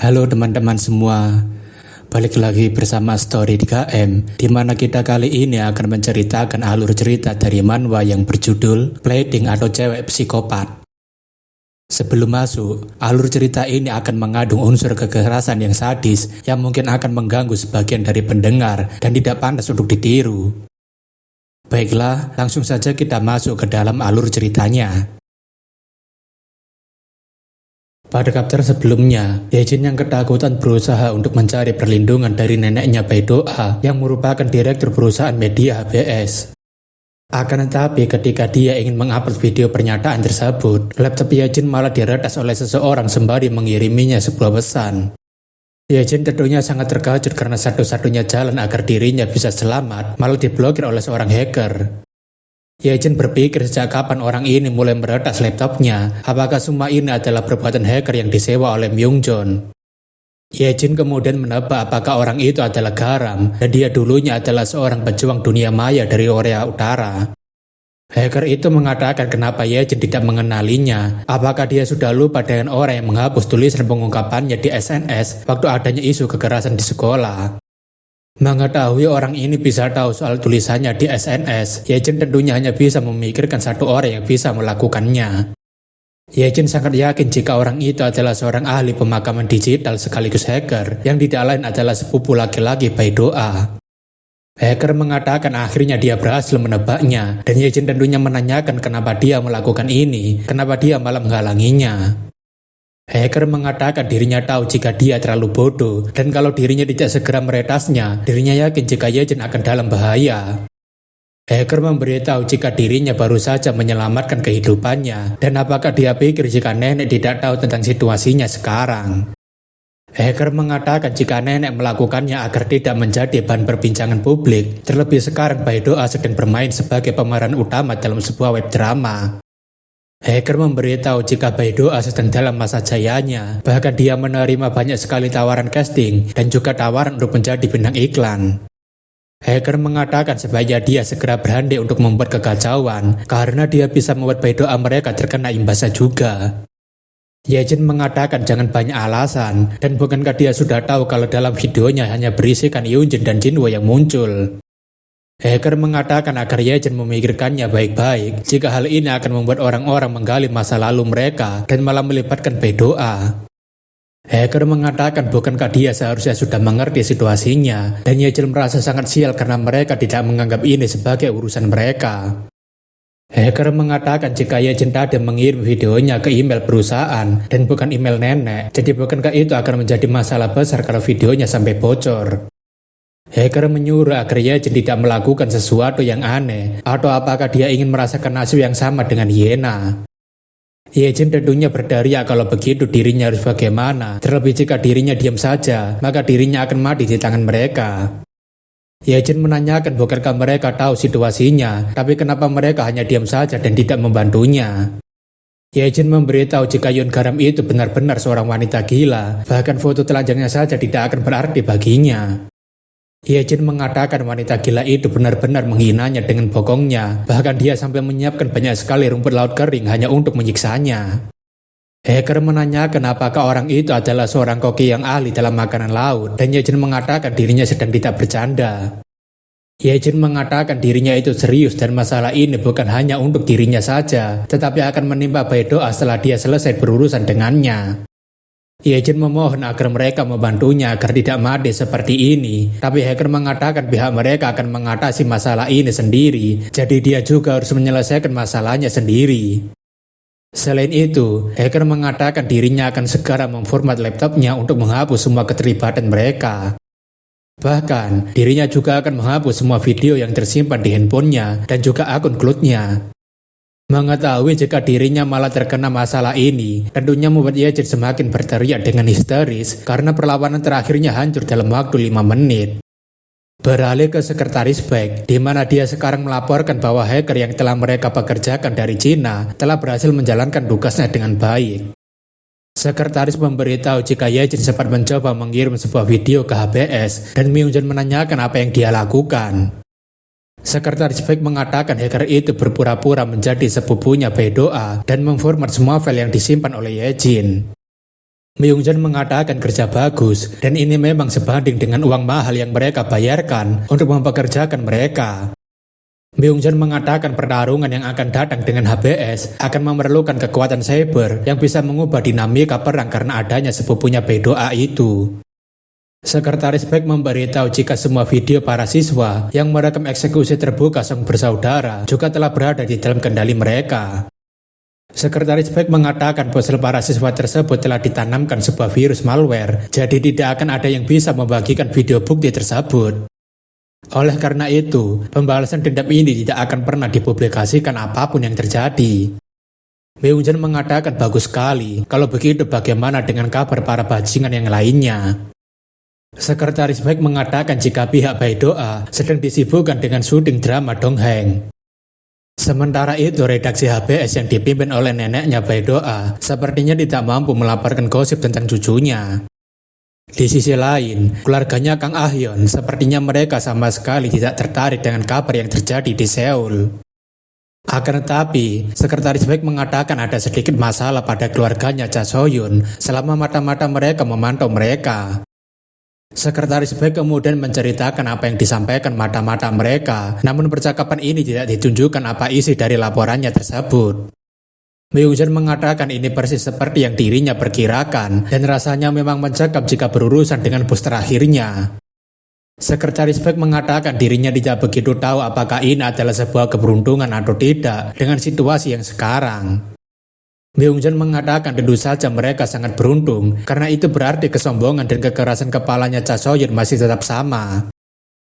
Halo teman-teman semua, balik lagi bersama Story 3M, di mana kita kali ini akan menceritakan alur cerita dari manhwa yang berjudul Playding atau Cewek Psikopat. Sebelum masuk, alur cerita ini akan mengandung unsur kekerasan yang sadis yang mungkin akan mengganggu sebagian dari pendengar dan tidak pantas untuk ditiru. Baiklah, langsung saja kita masuk ke dalam alur ceritanya. Pada chapter sebelumnya, Yejin yang ketakutan berusaha untuk mencari perlindungan dari neneknya Baidoa yang merupakan direktur perusahaan media HBS. Akan tetapi ketika dia ingin mengupload video pernyataan tersebut, laptop Yejin malah diretas oleh seseorang sembari mengiriminya sebuah pesan. Yejin tentunya sangat terkejut karena satu-satunya jalan agar dirinya bisa selamat malah diblokir oleh seorang hacker. Yejin berpikir sejak kapan orang ini mulai meretas laptopnya, apakah semua ini adalah perbuatan hacker yang disewa oleh Myungjon. Yejin kemudian menebak apakah orang itu adalah Garam, dan dia dulunya adalah seorang pejuang dunia maya dari Korea Utara. Hacker itu mengatakan kenapa Yejin tidak mengenalinya, apakah dia sudah lupa dengan orang yang menghapus tulisan pengungkapannya di SNS waktu adanya isu kekerasan di sekolah. Mengetahui orang ini bisa tahu soal tulisannya di SNS, Yejin tentunya hanya bisa memikirkan satu orang yang bisa melakukannya. Yejin sangat yakin jika orang itu adalah seorang ahli pemakaman digital sekaligus hacker yang tidak lain adalah sepupu laki-laki Baidoa. Hacker mengatakan akhirnya dia berhasil menebaknya, dan Yejin tentunya menanyakan kenapa dia melakukan ini, kenapa dia malah menghalanginya. Hacker mengatakan dirinya tahu jika dia terlalu bodoh, dan kalau dirinya tidak segera meretasnya, dirinya yakin jika Yejin akan dalam bahaya. Hacker memberitahu jika dirinya baru saja menyelamatkan kehidupannya, dan apakah dia pikir jika nenek tidak tahu tentang situasinya sekarang. Hacker mengatakan jika nenek melakukannya agar tidak menjadi bahan perbincangan publik, terlebih sekarang Baidoa sedang bermain sebagai pemeran utama dalam sebuah web drama. Hacker memberitahu jika Baidoa sedang dalam masa jayanya, bahkan dia menerima banyak sekali tawaran casting dan juga tawaran untuk menjadi bintang iklan. Hacker mengatakan sebaiknya dia segera berandai untuk membuat kekacauan, karena dia bisa membuat Baidoa mereka terkena imbasnya juga. Yejin mengatakan jangan banyak alasan, dan bukankah dia sudah tahu kalau dalam videonya hanya berisikan Yoonjin dan Jinwo yang muncul. Hacker mengatakan agar Yejin memikirkannya baik-baik jika hal ini akan membuat orang-orang menggali masa lalu mereka dan malah melibatkan Baidoa. Hacker mengatakan bukankah dia seharusnya sudah mengerti situasinya, dan Yejin merasa sangat sial karena mereka tidak menganggap ini sebagai urusan mereka. Hacker mengatakan jika Yejin tadi mengirim videonya ke email perusahaan dan bukan email nenek, jadi bukankah itu akan menjadi masalah besar kalau videonya sampai bocor. Hacker menyuruh agar Yejin tidak melakukan sesuatu yang aneh, atau apakah dia ingin merasakan nasib yang sama dengan Yena. Yejin tentunya berdariak kalau begitu dirinya harus bagaimana, terlebih jika dirinya diam saja, maka dirinya akan mati di tangan mereka. Yejin menanyakan bukankah mereka tahu situasinya, tapi kenapa mereka hanya diam saja dan tidak membantunya. Yejin memberitahu jika Yeon Garam itu benar-benar seorang wanita gila, bahkan foto telanjangnya saja tidak akan berarti baginya. Yejin mengatakan wanita gila itu benar-benar menghinanya dengan bokongnya, bahkan dia sampai menyiapkan banyak sekali rumput laut kering hanya untuk menyiksanya. Hacker menanyakan apakah orang itu adalah seorang koki yang ahli dalam makanan laut, dan Yejin mengatakan dirinya sedang tidak bercanda. Yejin mengatakan dirinya itu serius dan masalah ini bukan hanya untuk dirinya saja, tetapi akan menimpa Baidoa setelah dia selesai berurusan dengannya. Yejin memohon agar mereka membantunya agar tidak mati seperti ini, tapi hacker mengatakan pihak mereka akan mengatasi masalah ini sendiri, jadi dia juga harus menyelesaikan masalahnya sendiri. Selain itu, hacker mengatakan dirinya akan segera memformat laptopnya untuk menghapus semua keterlibatan mereka. Bahkan, dirinya juga akan menghapus semua video yang tersimpan di handphonenya dan juga akun cloud-nya. Mengetahui jika dirinya malah terkena masalah ini, tentunya membuat Yejin semakin berteriak dengan histeris karena perlawanan terakhirnya hancur dalam waktu 5 menit. Beralih ke Sekretaris Baek, di mana dia sekarang melaporkan bahwa hacker yang telah mereka pekerjakan dari Cina telah berhasil menjalankan tugasnya dengan baik. Sekretaris memberitahu jika Yejin sempat mencoba mengirim sebuah video ke HBS dan Myungjon menanyakan apa yang dia lakukan. Sekretaris Baek mengatakan hacker itu berpura-pura menjadi sepupunya Baidoa dan memformat semua file yang disimpan oleh Yejin. Myungjan mengatakan kerja bagus dan ini memang sebanding dengan uang mahal yang mereka bayarkan untuk mempekerjakan mereka. Myungjan mengatakan pertarungan yang akan datang dengan HBS akan memerlukan kekuatan cyber yang bisa mengubah dinamika perang karena adanya sepupunya Bae-doa itu. Sekretaris Baek memberitahu jika semua video para siswa yang merekam eksekusi terbuka sang bersaudara juga telah berada di dalam kendali mereka. Sekretaris Baek mengatakan ponsel para siswa tersebut telah ditanamkan sebuah virus malware, jadi tidak akan ada yang bisa membagikan video bukti tersebut. Oleh karena itu, pembalasan dendam ini tidak akan pernah dipublikasikan apapun yang terjadi. Myungjan mengatakan bagus sekali, kalau begitu bagaimana dengan kabar para bajingan yang lainnya? Sekretaris Baek mengatakan jika pihak Bae-doa sedang disibukkan dengan syuting drama Dongheng. Sementara itu, redaksi HBS yang dipimpin oleh neneknya Bae-doa sepertinya tidak mampu melaporkan gosip tentang cucunya. Di sisi lain, keluarganya Kang Ah-yeon sepertinya mereka sama sekali tidak tertarik dengan kabar yang terjadi di Seoul. Akan tetapi, Sekretaris Baek mengatakan ada sedikit masalah pada keluarganya Cha So-yun selama mata-mata mereka memantau mereka. Sekretaris Baek kemudian menceritakan apa yang disampaikan mata-mata mereka, namun percakapan ini tidak ditunjukkan apa isi dari laporannya tersebut. Myungjan mengatakan ini persis seperti yang dirinya perkirakan dan rasanya memang mencekam jika berurusan dengan bos terakhirnya. Sekretaris Baek mengatakan dirinya tidak begitu tahu apakah ini adalah sebuah keberuntungan atau tidak dengan situasi yang sekarang. Myungjan mengatakan tentu saja mereka sangat beruntung karena itu berarti kesombongan dan kekerasan kepalanya Cha So-yun masih tetap sama.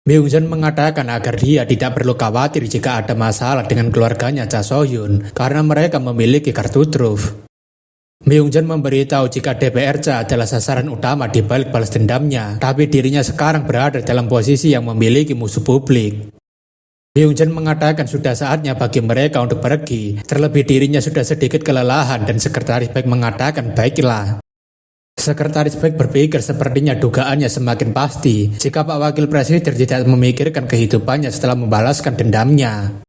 Myungjan mengatakan agar dia tidak perlu khawatir jika ada masalah dengan keluarganya Cha So-yun karena mereka memiliki kartu truf. Myungjan memberitahu jika DPR Cha adalah sasaran utama di balik balas dendamnya, tapi dirinya sekarang berada dalam posisi yang memiliki musuh publik. Myungjan mengatakan sudah saatnya bagi mereka untuk pergi, terlebih dirinya sudah sedikit kelelahan dan Sekretaris Baek mengatakan baiklah. Sekretaris Baek berpikir sepertinya dugaannya semakin pasti jika Pak Wakil Presiden tidak memikirkan kehidupannya setelah membalaskan dendamnya.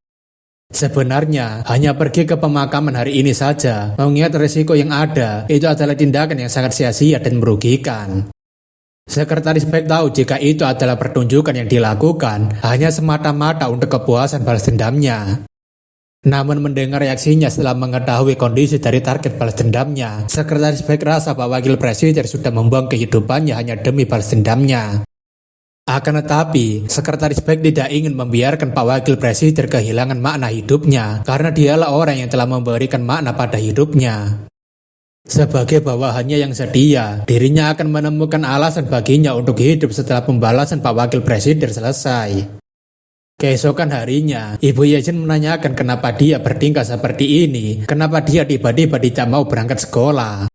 Sebenarnya, hanya pergi ke pemakaman hari ini saja, mengingat risiko yang ada, itu adalah tindakan yang sangat sia-sia dan merugikan. Sekretaris Baek tahu jika itu adalah pertunjukan yang dilakukan hanya semata-mata untuk kepuasan balas dendamnya. Namun mendengar reaksinya setelah mengetahui kondisi dari target balas dendamnya, Sekretaris Baek rasa Pak Wakil Presiden sudah membuang kehidupannya hanya demi balas dendamnya. Akan tetapi, Sekretaris Baek tidak ingin membiarkan Pak Wakil Presiden kehilangan makna hidupnya karena dialah orang yang telah memberikan makna pada hidupnya. Sebagai bawahannya yang setia, dirinya akan menemukan alasan baginya untuk hidup setelah pembalasan Pak Wakil Presiden selesai. Keesokan harinya, Ibu Yejin menanyakan kenapa dia bertingkah seperti ini, kenapa dia tiba-tiba tidak mau berangkat sekolah.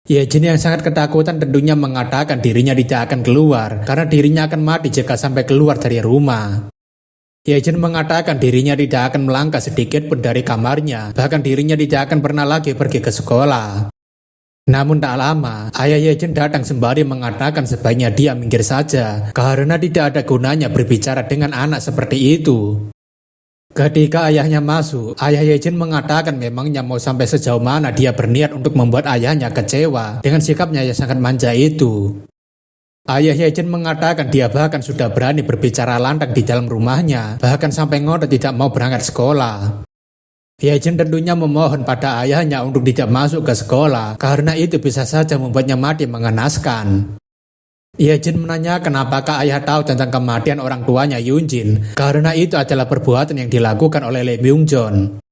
Yejin yang sangat ketakutan tentunya mengatakan dirinya tidak akan keluar, karena dirinya akan mati jika sampai keluar dari rumah. Yejin mengatakan dirinya tidak akan melangkah sedikit pun dari kamarnya, bahkan dirinya tidak akan pernah lagi pergi ke sekolah. Namun tak lama, ayah Yejin datang sembari mengatakan sebaiknya dia minggir saja, karena tidak ada gunanya berbicara dengan anak seperti itu. Ketika ayahnya masuk, ayah Yejin mengatakan memangnya mau sampai sejauh mana dia berniat untuk membuat ayahnya kecewa dengan sikapnya yang sangat manja itu. Ayah Yejin mengatakan dia bahkan sudah berani berbicara lantang di dalam rumahnya, bahkan sampai ngotot tidak mau berangkat sekolah. Yejin tentunya memohon pada ayahnya untuk tidak masuk ke sekolah karena itu bisa saja membuatnya mati mengenaskan. Yejin menanyakan apakah ayah tahu tentang kematian orang tuanya Yoonjin karena itu adalah perbuatan yang dilakukan oleh Lee Myung-jon.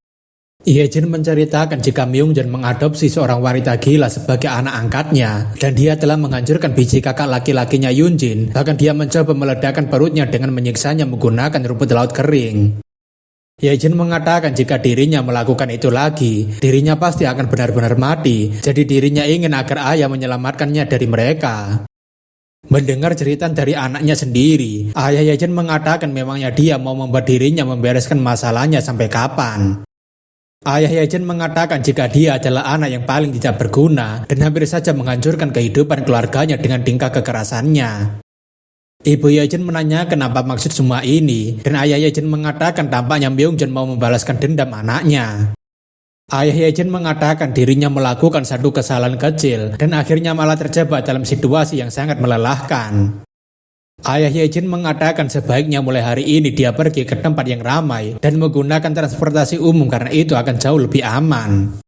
Yejin menceritakan jika Myung-jon mengadopsi seorang wanita gila sebagai anak angkatnya dan dia telah menghancurkan biji kakak laki-lakinya Yoonjin, bahkan dia mencoba meledakkan perutnya dengan menyiksanya menggunakan rumput laut kering. Yejin mengatakan jika dirinya melakukan itu lagi, dirinya pasti akan benar-benar mati, jadi dirinya ingin agar ayah menyelamatkannya dari mereka. Mendengar cerita dari anaknya sendiri, ayah Yejin mengatakan memangnya dia mau membuat dirinya membereskan masalahnya sampai kapan. Ayah Yejin mengatakan jika dia adalah anak yang paling tidak berguna dan hampir saja menghancurkan kehidupan keluarganya dengan tingkah kekerasannya. Ibu Yejin menanyakan apa maksud semua ini, dan ayah Yejin mengatakan tampaknya Myung-jon mau membalaskan dendam anaknya. Ayah Yejen mengatakan dirinya melakukan satu kesalahan kecil dan akhirnya malah terjebak dalam situasi yang sangat melelahkan. Ayah Yejen mengatakan sebaiknya mulai hari ini dia pergi ke tempat yang ramai dan menggunakan transportasi umum karena itu akan jauh lebih aman.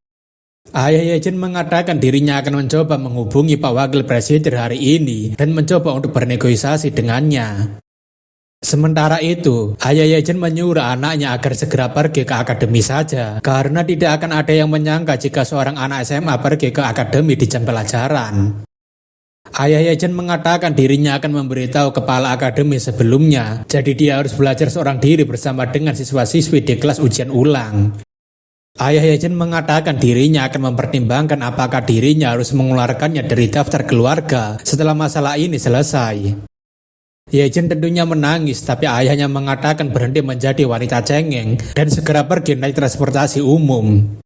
Ayah Yejen mengatakan dirinya akan mencoba menghubungi Pak Wakil Presiden hari ini dan mencoba untuk bernegosiasi dengannya. Sementara itu, Ayah Yejen menyuruh anaknya agar segera pergi ke akademi saja, karena tidak akan ada yang menyangka jika seorang anak SMA pergi ke akademi di jam pelajaran. Ayah Yejen mengatakan dirinya akan memberitahu kepala akademi sebelumnya, jadi dia harus belajar seorang diri bersama dengan siswa-siswi di kelas ujian ulang. Ayah Yejen mengatakan dirinya akan mempertimbangkan apakah dirinya harus mengeluarkannya dari daftar keluarga setelah masalah ini selesai. Yejen tentunya menangis, tapi ayahnya mengatakan berhenti menjadi wanita cengeng dan segera pergi naik transportasi umum.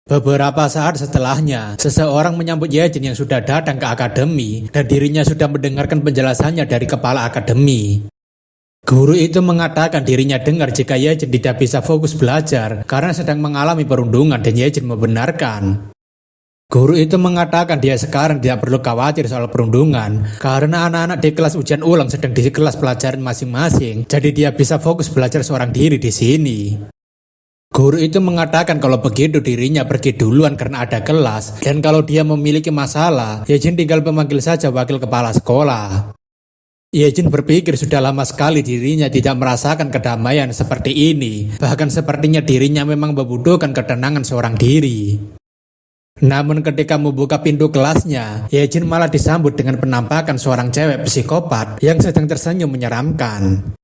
Beberapa saat setelahnya, seseorang menyambut Yejen yang sudah datang ke akademi dan dirinya sudah mendengarkan penjelasannya dari kepala akademi. Guru itu mengatakan dirinya dengar jika Yejen tidak bisa fokus belajar karena sedang mengalami perundungan dan Yejen membenarkan. Guru itu mengatakan dia sekarang tidak perlu khawatir soal perundungan karena anak-anak di kelas ujian ulang sedang di kelas pelajaran masing-masing, jadi dia bisa fokus belajar seorang diri di sini. Guru itu mengatakan kalau begitu dirinya pergi duluan karena ada kelas, dan kalau dia memiliki masalah, Yejen tinggal memanggil saja wakil kepala sekolah. Yejen berpikir sudah lama sekali dirinya tidak merasakan kedamaian seperti ini, bahkan sepertinya dirinya memang membutuhkan ketenangan seorang diri. Namun ketika membuka pintu kelasnya, Yejen malah disambut dengan penampakan seorang cewek psikopat yang sedang tersenyum menyeramkan.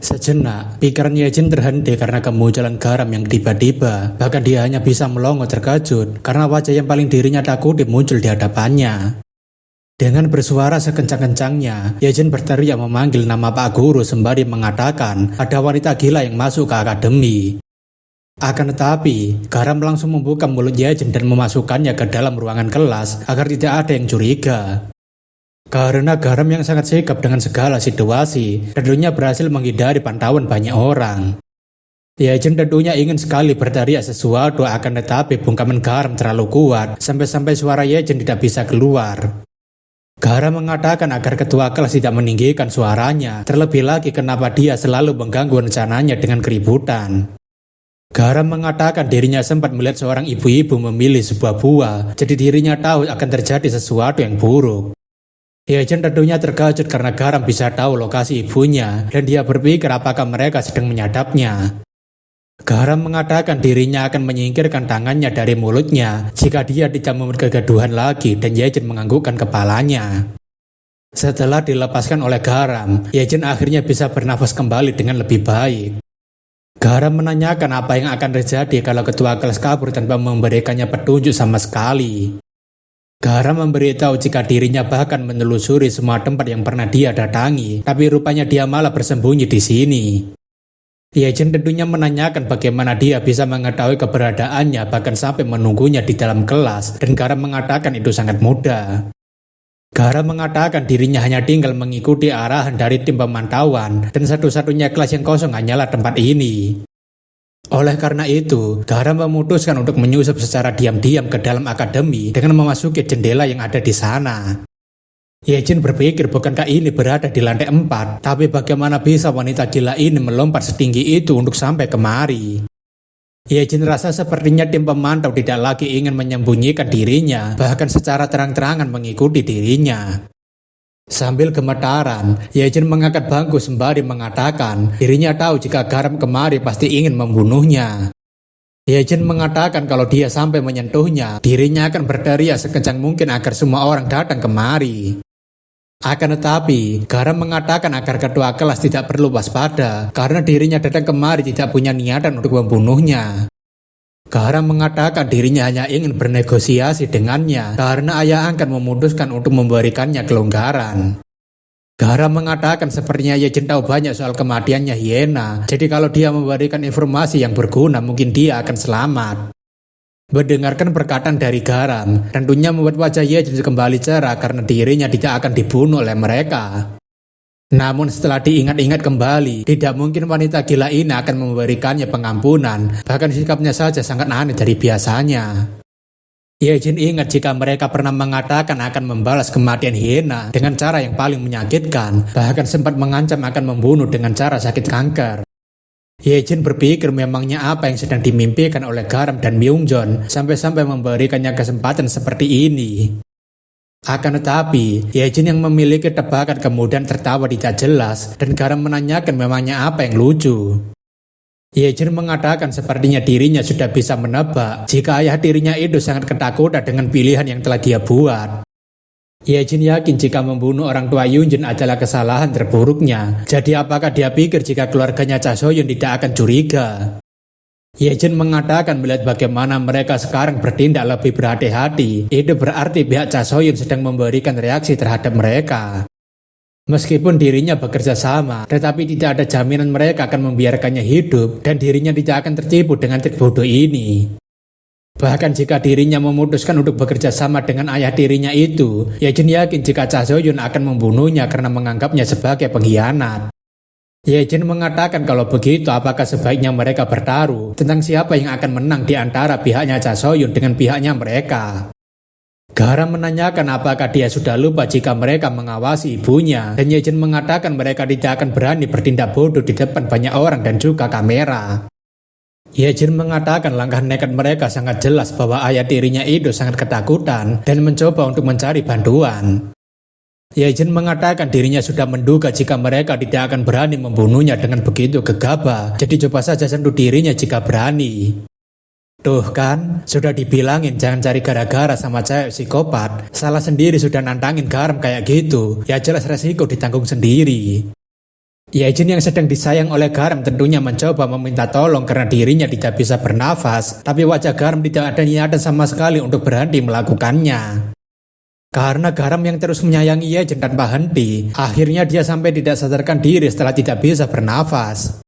Sejenak, pikiran Yejen terhenti karena kemunculan Garam yang tiba-tiba, bahkan dia hanya bisa melongo terkejut karena wajah yang paling dirinya takuti muncul di hadapannya. Dengan bersuara sekencang-kencangnya, Yejen berteriak memanggil nama Pak Guru sembari mengatakan ada wanita gila yang masuk ke akademi. Akan tetapi, Garam langsung membuka mulut Yejen dan memasukkannya ke dalam ruangan kelas agar tidak ada yang curiga. Karena Garam yang sangat sigap dengan segala situasi, tentunya berhasil menghindari pantauan banyak orang. Yejen tentunya ingin sekali berteriak sesuatu, akan tetapi bungkaman Garam terlalu kuat sampai-sampai suara Yejen tidak bisa keluar. Garam mengatakan agar ketua kelas tidak meninggikan suaranya, terlebih lagi kenapa dia selalu mengganggu rencananya dengan keributan. Garam mengatakan dirinya sempat melihat seorang ibu-ibu memilih sebuah buah, jadi dirinya tahu akan terjadi sesuatu yang buruk. Yejen tentunya terkejut karena Garam bisa tahu lokasi ibunya, dan dia berpikir apakah mereka sedang menyadapnya. Garam mengatakan dirinya akan menyingkirkan tangannya dari mulutnya jika dia tidak membuat kegaduhan lagi, dan Yejen menganggukkan kepalanya. Setelah dilepaskan oleh Garam, Yejen akhirnya bisa bernafas kembali dengan lebih baik. Garam menanyakan apa yang akan terjadi kalau ketua kelas kabur tanpa memberikannya petunjuk sama sekali. Garam memberitahu jika dirinya bahkan menelusuri semua tempat yang pernah dia datangi, tapi rupanya dia malah bersembunyi di sini. Yejen tentunya menanyakan bagaimana dia bisa mengetahui keberadaannya, bahkan sampai menunggunya di dalam kelas, dan Garam mengatakan itu sangat mudah. Garam mengatakan dirinya hanya tinggal mengikuti arahan dari tim pemantauan, dan satu-satunya kelas yang kosong hanyalah tempat ini. Oleh karena itu, Garam memutuskan untuk menyusup secara diam-diam ke dalam akademi dengan memasuki jendela yang ada di sana. Yejen berpikir bukankah ini berada di lantai 4, tapi bagaimana bisa wanita gila ini melompat setinggi itu untuk sampai kemari. Yejen rasa sepertinya tim pemantau tidak lagi ingin menyembunyikan dirinya, bahkan secara terang-terangan mengikuti dirinya. Sambil gemetaran, Yejen mengangkat bangku sembari mengatakan dirinya tahu jika Garam kemari pasti ingin membunuhnya. Yejen mengatakan kalau dia sampai menyentuhnya, dirinya akan berteriak sekencang mungkin agar semua orang datang kemari. Akan tetapi, Garam mengatakan agar ketua kelas tidak perlu waspada karena dirinya datang kemari tidak punya niatan untuk membunuhnya. Garam mengatakan dirinya hanya ingin bernegosiasi dengannya karena ayah angkat memutuskan untuk memberikannya kelonggaran. Garam mengatakan sepertinya Yejen tahu banyak soal kematiannya Hyena, jadi kalau dia memberikan informasi yang berguna mungkin dia akan selamat. Mendengarkan perkataan dari Garam, tentunya membuat wajah Yejen kembali cerah karena dirinya tidak akan dibunuh oleh mereka. Namun setelah diingat-ingat kembali, tidak mungkin wanita gila ini akan memberikannya pengampunan, bahkan sikapnya saja sangat aneh dari biasanya. Ye-jin ingat jika mereka pernah mengatakan akan membalas kematian Hyena dengan cara yang paling menyakitkan, bahkan sempat mengancam akan membunuh dengan cara sakit kanker. Ye-jin berpikir memangnya apa yang sedang dimimpikan oleh Garam dan Myung-jon sampai-sampai memberikannya kesempatan seperti ini. Akan tetapi, Ye-jin yang memiliki tebakan kemudian tertawa tidak jelas dan Garam menanyakan memangnya apa yang lucu. Ye-jin mengatakan sepertinya dirinya sudah bisa menebak jika ayah dirinya itu sangat ketakutan dengan pilihan yang telah dia buat. Ye-jin yakin jika membunuh orang tua Yoonjun adalah kesalahan terburuknya. Jadi apakah dia pikir jika keluarganya Cha So-yeon tidak akan curiga? Ye-jin mengatakan melihat bagaimana mereka sekarang bertindak lebih berhati-hati, itu berarti pihak Cha So-yeon sedang memberikan reaksi terhadap mereka. Meskipun dirinya bekerja sama, tetapi tidak ada jaminan mereka akan membiarkannya hidup dan dirinya tidak akan tertipu dengan trik bodoh ini. Bahkan jika dirinya memutuskan untuk bekerja sama dengan ayah dirinya itu, Ye-jin yakin jika Cha So-yeon akan membunuhnya karena menganggapnya sebagai pengkhianat. Ye-jin mengatakan kalau begitu apakah sebaiknya mereka bertaruh tentang siapa yang akan menang di antara pihaknya Cha So-yeon dengan pihaknya mereka. Garam menanyakan apakah dia sudah lupa jika mereka mengawasi ibunya, dan Ye-jin mengatakan mereka tidak akan berani bertindak bodoh di depan banyak orang dan juga kamera. Ye-jin mengatakan langkah nekat mereka sangat jelas bahwa ayah dirinya itu sangat ketakutan dan mencoba untuk mencari bantuan. Ye-jin mengatakan dirinya sudah menduga jika mereka tidak akan berani membunuhnya dengan begitu gegabah, jadi coba saja sentuh dirinya jika berani. Tuh kan, sudah dibilangin jangan cari gara-gara sama cewek psikopat, salah sendiri sudah nantangin Garam kayak gitu, ya jelas resiko ditanggung sendiri. Ye-jin yang sedang disayang oleh Garam tentunya mencoba meminta tolong karena dirinya tidak bisa bernafas, tapi wajah Garam tidak ada niatan sama sekali untuk berhenti melakukannya. Karena Garam yang terus menyayangi Ye-jin tanpa henti, akhirnya dia sampai tidak sadarkan diri setelah tidak bisa bernafas.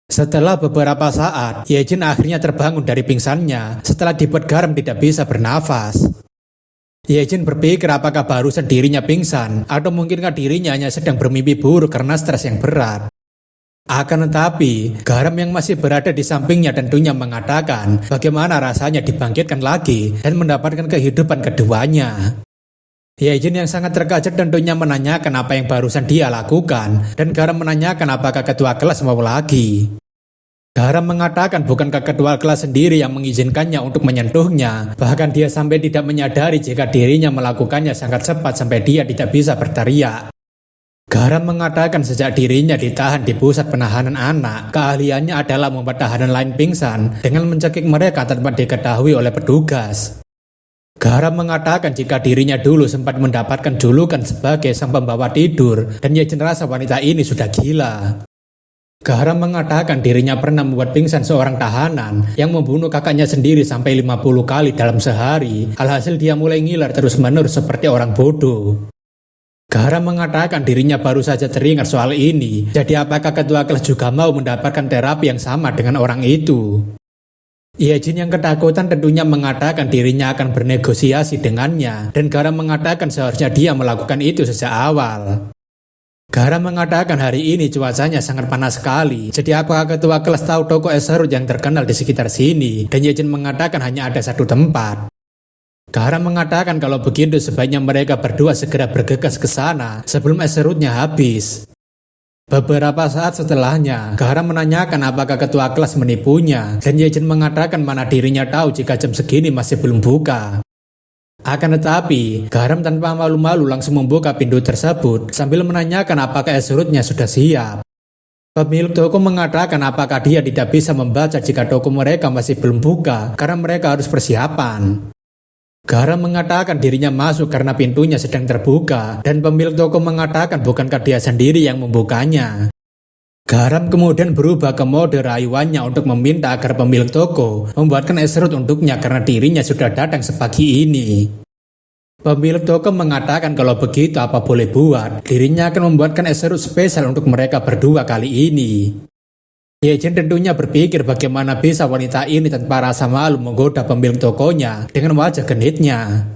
Setelah beberapa saat, Ye-jin akhirnya terbangun dari pingsannya setelah dibuat Garam tidak bisa bernafas. Ye-jin berpikir apakah barusan dirinya pingsan atau mungkinkah dirinya hanya sedang bermimpi buruk karena stres yang berat. Akan tetapi, Garam yang masih berada di sampingnya tentunya mengatakan bagaimana rasanya dibangkitkan lagi dan mendapatkan kehidupan keduanya. Ye-jin yang sangat terkejut tentunya menanyakan apa yang barusan dia lakukan, dan Garam menanyakan apakah ketua kelas mau lagi. Garam mengatakan bukankah ketua kelas sendiri yang mengizinkannya untuk menyentuhnya, bahkan dia sampai tidak menyadari jika dirinya melakukannya sangat cepat sampai dia tidak bisa berteriak. Garam mengatakan sejak dirinya ditahan di pusat penahanan anak, keahliannya adalah membuat tahanan lain pingsan dengan mencekik mereka tanpa diketahui oleh petugas. Garam mengatakan jika dirinya dulu sempat mendapatkan julukan sebagai sang pembawa tidur dan Ye-jin rasa wanita ini sudah gila. Garam mengatakan dirinya pernah membuat pingsan seorang tahanan yang membunuh kakaknya sendiri sampai 50 kali dalam sehari, alhasil dia mulai ngiler terus-menerus seperti orang bodoh. Garam mengatakan dirinya baru saja teringat soal ini, jadi apakah ketua kelas juga mau mendapatkan terapi yang sama dengan orang itu? Ye-jin yang ketakutan tentunya mengatakan dirinya akan bernegosiasi dengannya, dan Garam mengatakan seharusnya dia melakukan itu sejak awal. Garam mengatakan hari ini cuacanya sangat panas sekali, jadi apakah ketua kelas tahu toko es serut yang terkenal di sekitar sini, dan Ye-jin mengatakan hanya ada satu tempat. Garam mengatakan kalau begitu sebaiknya mereka berdua segera bergegas ke sana sebelum es serutnya habis. Beberapa saat setelahnya, Garam menanyakan apakah ketua kelas menipunya, dan Ye-jin mengatakan mana dirinya tahu jika jam segini masih belum buka. Akan tetapi, Garam tanpa malu-malu langsung membuka pintu tersebut sambil menanyakan apakah es serutnya sudah siap. Pemilik toko mengatakan apakah dia tidak bisa membaca jika toko mereka masih belum buka karena mereka harus persiapan. Garam mengatakan dirinya masuk karena pintunya sedang terbuka, dan pemilik toko mengatakan bukankah dia sendiri yang membukanya. Garam kemudian berubah ke mode rayuannya untuk meminta agar pemilik toko membuatkan es serut untuknya karena dirinya sudah datang sepagi ini. Pemilik toko mengatakan kalau begitu apa boleh buat, dirinya akan membuatkan es serut spesial untuk mereka berdua kali ini. Ye-jin tentunya berpikir bagaimana bisa wanita ini tanpa rasa malu menggoda pemilik tokonya dengan wajah genitnya.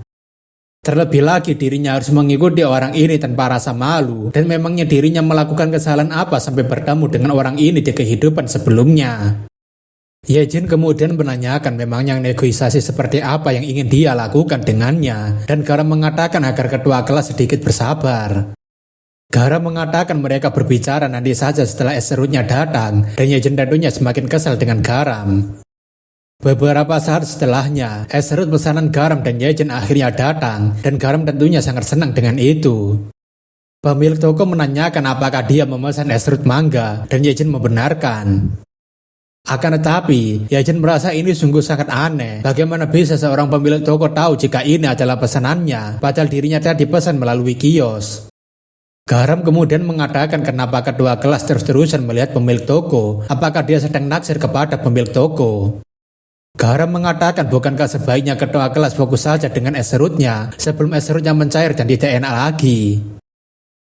Terlebih lagi dirinya harus mengikuti orang ini tanpa rasa malu, dan memangnya dirinya melakukan kesalahan apa sampai bertemu dengan orang ini di kehidupan sebelumnya. Yejin kemudian menanyakan memangnya negosiasi seperti apa yang ingin dia lakukan dengannya, dan Garam mengatakan agar ketua kelas sedikit bersabar. Garam mengatakan mereka berbicara nanti saja setelah es serutnya datang, dan Yejin tentunya semakin kesal dengan Garam. Beberapa saat setelahnya, es serut pesanan Garam dan Yejin akhirnya datang, dan Garam tentunya sangat senang dengan itu. Pemilik toko menanyakan apakah dia memesan es serut mangga, dan Yejin membenarkan. Akan tetapi, Yejin merasa ini sungguh sangat aneh. Bagaimana bisa seorang pemilik toko tahu jika ini adalah pesanannya, padahal dirinya tadi dipesan melalui kios. Garam kemudian mengatakan kenapa kedua kelas terus-terusan melihat pemilik toko, apakah dia sedang naksir kepada pemilik toko. Garam mengatakan bukankah sebaiknya ketua kelas fokus saja dengan es serutnya sebelum es serutnya mencair dan tidak enak lagi.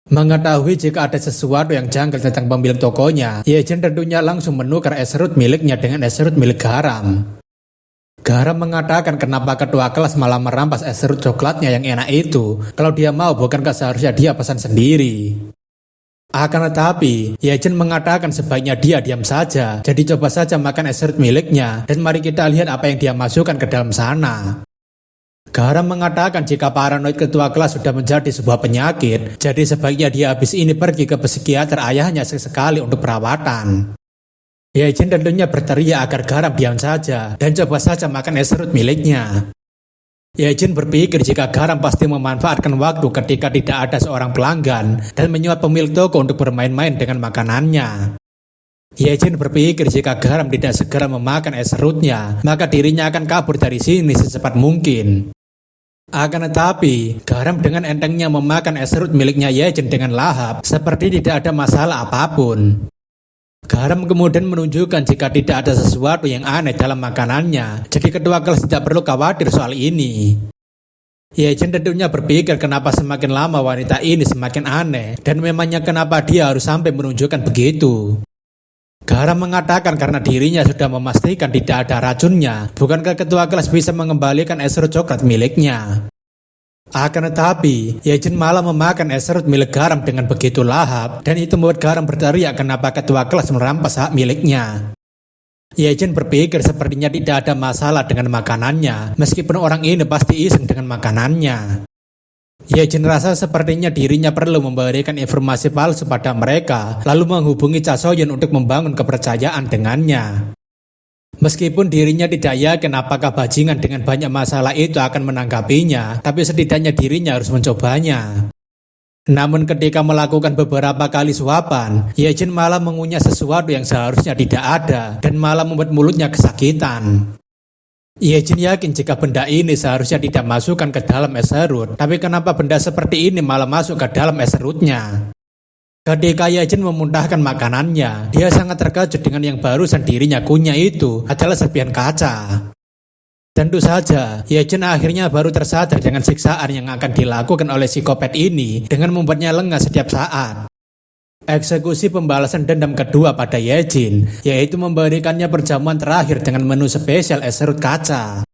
Mengetahui jika ada sesuatu yang janggal tentang pemilik tokonya, Yejin tentunya langsung menukar es serut miliknya dengan es serut milik Garam. Garam mengatakan kenapa ketua kelas malah merampas es serut coklatnya yang enak itu, kalau dia mau bukankah seharusnya dia pesan sendiri. Akan tetapi, Yejin mengatakan sebaiknya dia diam saja, jadi coba saja makan es serut miliknya, dan mari kita lihat apa yang dia masukkan ke dalam sana. Garam mengatakan jika paranoid ketua kelas sudah menjadi sebuah penyakit, jadi sebaiknya dia habis ini pergi ke psikiater ayahnya sesekali untuk perawatan. Yejin tentunya berteriak agar Garam diam saja, dan coba saja makan es serut miliknya. Yejin berpikir jika Garam pasti memanfaatkan waktu ketika tidak ada seorang pelanggan dan menyuap pemilik toko untuk bermain-main dengan makanannya. Yejin berpikir jika Garam tidak segera memakan es serutnya, maka dirinya akan kabur dari sini secepat mungkin. Akan tetapi, Garam dengan entengnya memakan es serut miliknya Yejin dengan lahap, seperti tidak ada masalah apapun. Garam kemudian menunjukkan jika tidak ada sesuatu yang aneh dalam makanannya, jadi ketua kelas tidak perlu khawatir soal ini. Yejin tentunya berpikir kenapa semakin lama wanita ini semakin aneh, dan memangnya kenapa dia harus sampai menunjukkan begitu. Garam mengatakan karena dirinya sudah memastikan tidak ada racunnya, bukankah ketua kelas bisa mengembalikan es serut coklat miliknya. Akan tetapi, Yejin malah memakan es serut milik Garam dengan begitu lahap, dan itu membuat Garam berteriak kenapa ketua kelas merampas hak miliknya. Yejin berpikir sepertinya tidak ada masalah dengan makanannya, meskipun orang ini pasti iseng dengan makanannya. Yejin rasa sepertinya dirinya perlu memberikan informasi palsu pada mereka, lalu menghubungi Cha Soyun untuk membangun kepercayaan dengannya. Meskipun dirinya tidak yakin apakah bajingan dengan banyak masalah itu akan menanggapinya, tapi setidaknya dirinya harus mencobanya. Namun ketika melakukan beberapa kali suapan, Yejin malah mengunyah sesuatu yang seharusnya tidak ada, dan malah membuat mulutnya kesakitan. Yejin yakin jika benda ini seharusnya tidak masukkan ke dalam es serut, tapi kenapa benda seperti ini malah masuk ke dalam es serutnya? Ketika Yejin memuntahkan makanannya, dia sangat terkejut dengan yang barusan dirinya kunyah itu adalah serpihan kaca. Tentu saja, Yejin akhirnya baru tersadar dengan siksaan yang akan dilakukan oleh psikopat ini dengan membuatnya lengah setiap saat. Eksekusi pembalasan dendam kedua pada Yejin, yaitu memberikannya perjamuan terakhir dengan menu spesial es serut kaca.